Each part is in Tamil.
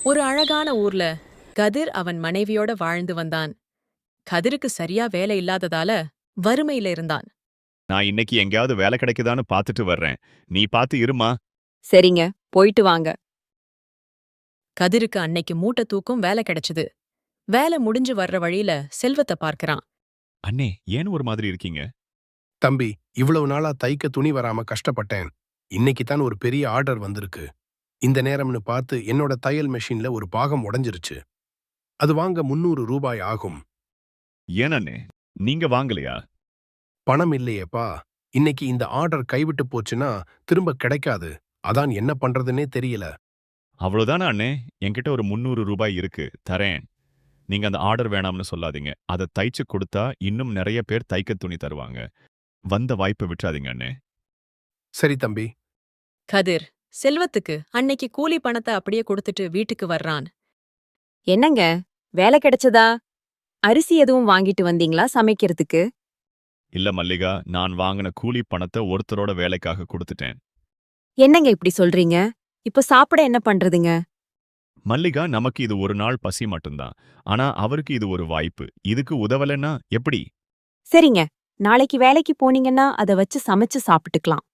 ஒரு அழகான ஊர்ல கதிர் அவன் மனைவியோட வாழ்ந்து வந்தான். கதிருக்கு சரியா வேலை இல்லாததால வறுமையில இருந்தான். நான் இன்னைக்கு எங்கேயாவது வேலை கிடைக்குதான்னு பார்த்துட்டு வர்றேன். நீ பார்த்து இருமா. சரிங்க, போயிட்டு வாங்க. கதிருக்கு அன்னைக்கு மூட்டை தூக்கும் வேலை கிடைச்சது. வேலை முடிஞ்சு வர்ற வழியில செல்வத்தை பார்க்கறான். அண்ணே, ஏன் ஒரு மாதிரி இருக்கீங்க? தம்பி, இவ்வளவு நாளா தைக்க துணி வராம கஷ்டப்பட்டேன். இன்னைக்கு தான் ஒரு பெரிய ஆர்டர் வந்திருக்கு. இந்த நேரம்னு பார்த்து என்னோட தையல் மெஷின்ல ஒரு பாகம் உடைஞ்சிருச்சு. அது வாங்க 300 ரூபாய் ஆகும். ஏன் அண்ணே, நீங்க வாங்கலையா? பணம் இல்லையேப்பா. இன்னைக்கு இந்த ஆர்டர் கைவிட்டு போச்சுன்னா திரும்ப கிடைக்காது. அதான் என்ன பண்றதுன்னே தெரியல. அவ்வளவுதானா அண்ணே? என்கிட்ட ஒரு 300 ரூபாய் இருக்கு, தரேன். நீங்க அந்த ஆர்டர் வேணாம்னு சொல்லாதீங்க. அதை தைச்சு கொடுத்தா இன்னும் நிறைய பேர் தைக்க துணி தருவாங்க. வந்த வாய்ப்பை விட்டுறாதீங்க அண்ணே. சரி தம்பி. கதிர் செல்வத்துக்கு அன்னைக்கு கூலி பணத்தை அப்படியே கொடுத்துட்டு வீட்டுக்கு வர்றான். என்னங்க, வேலை கிடைச்சதா? அரிசி எதுவும் வாங்கிட்டு வந்தீங்களா சமைக்கிறதுக்கு? இல்ல மல்லிகா, நான் வாங்கின கூலி பணத்தை ஒருத்தரோட வேலைக்காக கொடுத்துட்டேன். என்னங்க இப்படி சொல்றீங்க? இப்ப சாப்பிட என்ன பண்றதுங்க? மல்லிகா, நமக்கு இது ஒரு நாள் பசி மட்டும்தான். ஆனா அவருக்கு இது ஒரு வாய்ப்பு. இதுக்கு உதவலைன்னா எப்படி? சரிங்க, நாளைக்கு வேலைக்கு போனீங்கன்னா அத வச்சு சமைச்சு சாப்பிட்டுக்கலாம்.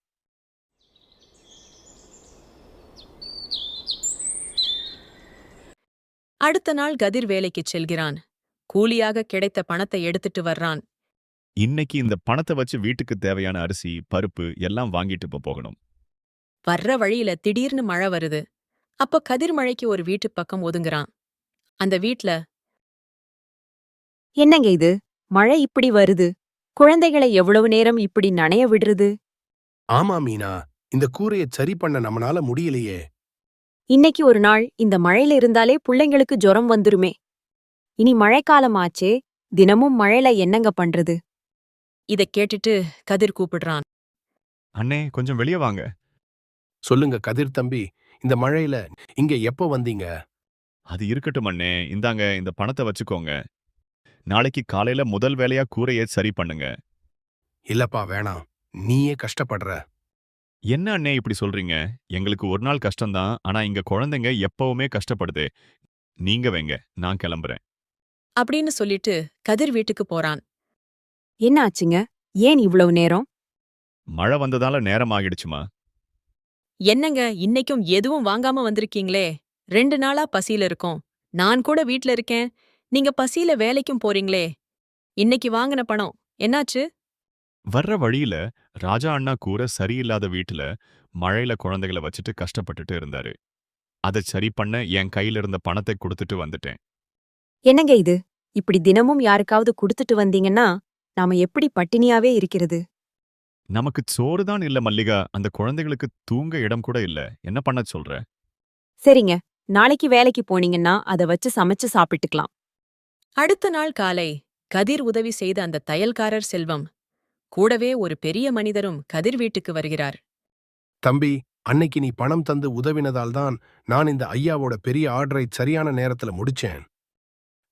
அடுத்த நாள் கதிர் வேலைக்குச் செல்கிறான். கூலியாக கிடைத்த பணத்தை எடுத்துட்டு வர்றான். இன்னைக்கு இந்த பணத்தை வச்சு வீட்டுக்கு தேவையான அரிசி, பருப்பு எல்லாம் வாங்கிட்டு போகணும். வர்ற வழியில திடீர்னு மழை வருது. அப்ப கதிர் மழைக்கு ஒரு வீட்டு பக்கம் ஒதுங்குறான். அந்த வீட்ல என்னங்க இது? மழை இப்படி வருது. குழந்தைகளை எவ்வளவு நேரம் இப்படி நனைய விடுறது? ஆமா மீனா, இந்த கூரைய சரி பண்ண நம்மனால முடியலையே. இன்னைக்கு ஒரு நாள் இந்த மழையில இருந்தாலே புள்ளைங்களுக்கு ஜுரம் வந்துருமே. இனி மழைக்காலம் ஆச்சே, தினமும் மழையில என்னங்க பண்றது? இதைக் கேட்டுட்டு கதிர் கூப்பிடுறான். அண்ணே, கொஞ்சம் வெளியே வாங்க. சொல்லுங்க கதிர் தம்பி, இந்த மழையில இங்க எப்போ வந்தீங்க? அது இருக்கட்டும் அண்ணே, இந்தாங்க இந்த பணத்தை வச்சுக்கோங்க. நாளைக்கு காலையில முதல் வேலையா கூரையை சரி பண்ணுங்க. இல்லப்பா வேணாம், நீயே கஷ்டப்படுற. என்ன அண்ணே இப்படி சொல்றீங்க? எங்களுக்கு ஒரு நாள் கஷ்டம்தான், ஆனா இங்க குழந்தைங்க எப்பவுமே கஷ்டப்படுது. நீங்க வைங்க, நான் கிளம்புறேன். அப்படின்னு சொல்லிட்டு கதிர் வீட்டுக்கு போறான். என்ன ஆச்சுங்க? ஏன் இவ்வளவு நேரம்? மழை வந்ததால நேரம் ஆகிடுச்சுமா. என்னங்க இன்னைக்கும் எதுவும் வாங்காம வந்திருக்கீங்களே? 2 நாளா பசியில இருக்கோம். நான் கூட வீட்ல இருக்கேன். நீங்க பசியில வேலைக்கும் போறீங்களே? இன்னைக்கு வாங்கின பணம் என்னாச்சு? வர்ற வழியில ராஜா அண்ணா கூரை சரியில்லாத வீட்டுல மழையில குழந்தைகளை வச்சுட்டு கஷ்டப்பட்டுட்டு இருந்தாரு. அதை சரி பண்ண என் கையில இருந்த பணத்தை கொடுத்துட்டு வந்துட்டேன். என்னங்க இது? இப்படி தினமும் யாருக்காவது குடுத்துட்டு வந்தீங்கன்னா நாம எப்படி பட்டினியாவே இருக்கிறது? நமக்கு சோறுதான் இல்ல மல்லிகா, அந்த குழந்தைகளுக்கு தூங்க இடம் கூட இல்ல. என்ன பண்ண சொல்ற? சரிங்க, நாளைக்கு வேலைக்கு போனீங்கன்னா அத வச்சு சமைச்சு சாப்பிட்டுக்கலாம். அடுத்த நாள் காலை கதிர் உதவி செய்த அந்த தையல்காரர் செல்வம் கூடவே ஒரு பெரிய மனிதரும் கதிர் வீட்டுக்கு வருகிறார். தம்பி, அன்னைக்கு நீ பணம் தந்து உதவினதால்தான் நான் இந்த ஐயாவோட பெரிய ஆர்டரை சரியான நேரத்துல முடிச்சேன்.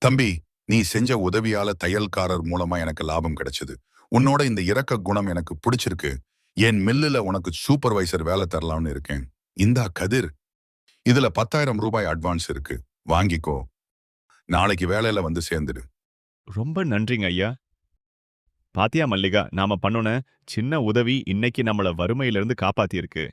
தம்பி, நீ செஞ்ச உதவியால தையல்காரர் மூலமா எனக்கு லாபம் கிடைச்சது. உன்னோட இந்த இரக்க குணம் எனக்கு பிடிச்சிருக்கு. என் மில்லுல உனக்கு சூப்பர்வைசர் வேலை தரலாம்னு இருக்கேன். இந்தா கதிர், இதுல 10,000 ரூபாய் அட்வான்ஸ் இருக்கு, வாங்கிக்கோ. நாளைக்கு வேலையில வந்து சேர்ந்துடு. ரொம்ப நன்றிங்க ஐயா. பாத்தியா மல்லிகா, நாம பண்ணுன சின்ன உதவி இன்னைக்கு நம்மள வறுமையிலிருந்து காப்பாத்தியிருக்கு.